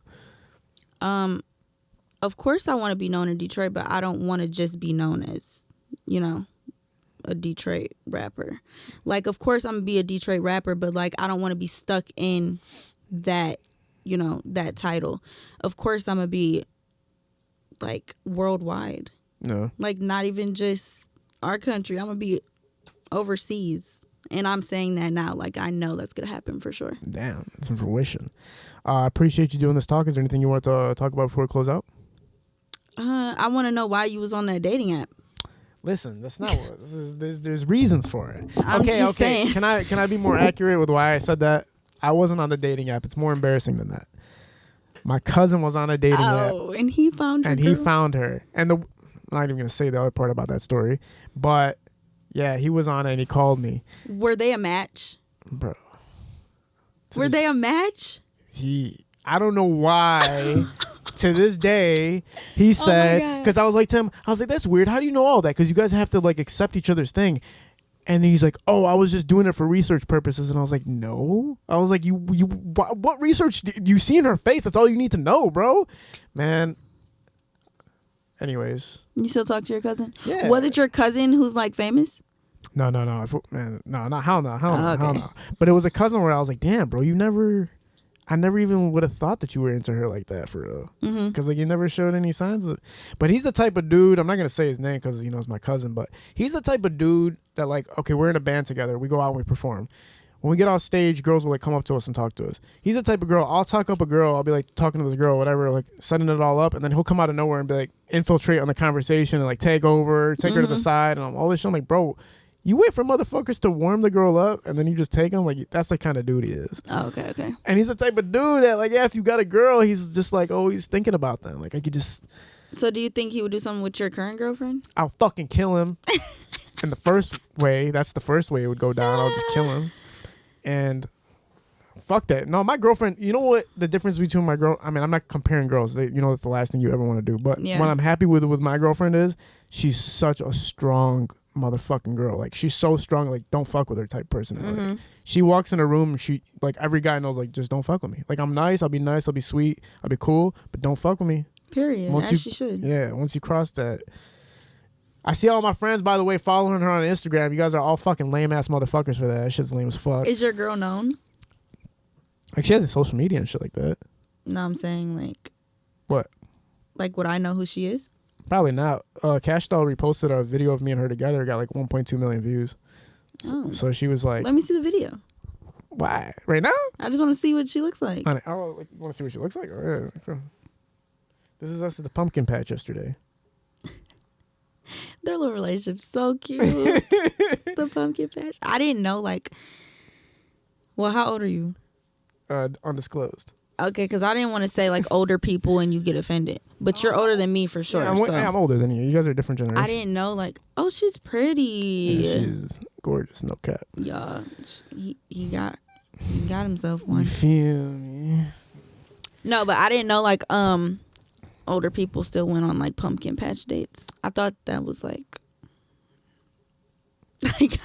Of course I want to be known in Detroit, but I don't want to just be known as, a Detroit rapper. Like, of course I'm going to be a Detroit rapper, but like, I don't want to be stuck in that, that title. Of course I'm going to be like worldwide. No. Like, not even just our country. I'm going to be overseas. And I'm saying that now. Like, I know that's going to happen for sure. Damn, it's in fruition. I appreciate you doing this talk. Is there anything you want to talk about before we close out? I want to know why you was on that dating app. Listen, that's not what there's reasons for it. I'm just saying. Can I be more accurate with why I said that? I wasn't on the dating app. It's more embarrassing than that. My cousin was on a dating app. Oh, and he found her. And he found her. And I'm not even gonna say the other part about that story, but yeah, he was on it and he called me. Were they a match? Bro. Were they a match? I don't know why. To this day, he said, because I was like to him, that's weird. How do you know all that? Because you guys have to like accept each other's thing. And he's like, oh, I was just doing it for research purposes. And I was like, no. I was like, what research did you see in her face? That's all you need to know, bro. Man. Anyways. You still talk to your cousin? Yeah. Was it your cousin who's like famous? No. Man, no, not hell no. Hell okay. no. But it was a cousin where I was like, damn, bro, I never even would have thought that you were into her like that, for real. Because like you never showed any signs of. But he's the type of dude. I'm not gonna say his name because it's my cousin. But he's the type of dude that like, okay, we're in a band together. We go out and we perform. when we get off stage, girls will like come up to us and talk to us. He's the type of girl, I'll talk up a girl, I'll be like talking to this girl, whatever, like setting it all up, and then he'll come out of nowhere and be like infiltrate on the conversation and like take over, take her to the side, and all this shit. I'm like, bro, you wait for motherfuckers to warm the girl up and then you just take them. Like, that's the kind of dude he is. Oh, okay. And he's the type of dude that, like, yeah, if you got a girl, he's just like always thinking about them. Like, I could just. So do you think he would do something with your current girlfriend? I'll fucking kill him. In the first way, that's the first way it would go down. I'll just kill him. And fuck that. No, my girlfriend, you know what the difference between my girl, I mean, I'm not comparing girls. That's the last thing you ever want to do. But what I'm happy with my girlfriend is she's such a strong motherfucking girl. Like, she's so strong, like, don't fuck with her type person. Like, she walks in a room, she, like, every guy knows, like, just don't fuck with me. Like, I'm nice, I'll be sweet, I'll be cool, but don't fuck with me. Period. As she should. Yeah, once you cross that. I see all my friends, by the way, following her on Instagram. You guys are all fucking lame ass motherfuckers for that. That shit's lame as fuck. Is your girl known? Like, she has a social media and shit like that. No, I'm saying, like. What? Like, would I know who she is? Probably not. Cash Doll reposted a video of me and her together. Got like 1.2 million views. So she was like, let me see the video. Why? Right now? I just want to see what she looks like. Honey, I want to see what she looks like? Oh, yeah. This is us at the pumpkin patch yesterday. Their little relationship's so cute. The pumpkin patch. I didn't know, like, well, how old are you? Undisclosed. Okay, because I didn't want to say, like, older people and you get offended. But you're older than me for sure. Yeah, I'm older than you. You guys are a different generation. I didn't know, like, oh, she's pretty. Yeah, she's gorgeous, no cap. Yeah, he got himself one. You feel me? No, but I didn't know, like, older people still went on, like, pumpkin patch dates. I thought that was, like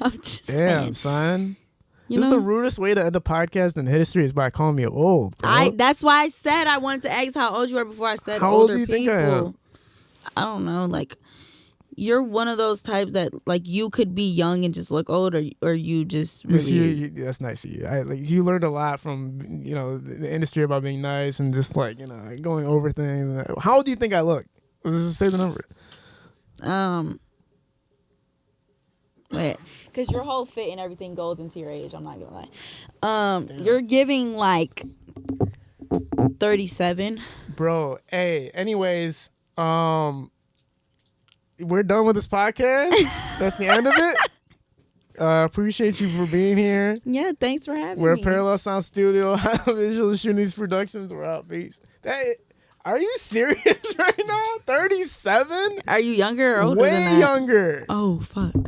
I'm just damn, saying. son. You this know? is the rudest way to end a podcast in history is by calling me old, bro. That's why I said I wanted to ask how old you are before I said how older old do you people. think I am? I don't know, like, you're one of those types that, like, you could be young and just look old, or you just really... You see, that's nice of you. You learned a lot from, the industry about being nice and just, like, going over things. How old do you think I look? Let's just say the number. Wait, because your whole fit and everything goes into your age. I'm not gonna lie. You're giving, like, 37. Bro, hey, anyways, we're done with this podcast. That's the end of it. Appreciate you for being here. Yeah, thanks for having me. We're a Parallel Sound Studio, High Visual Shooting these productions. We're out. Peace. Are you serious right now? 37? Are you younger or older Way than that? younger. Oh, fuck.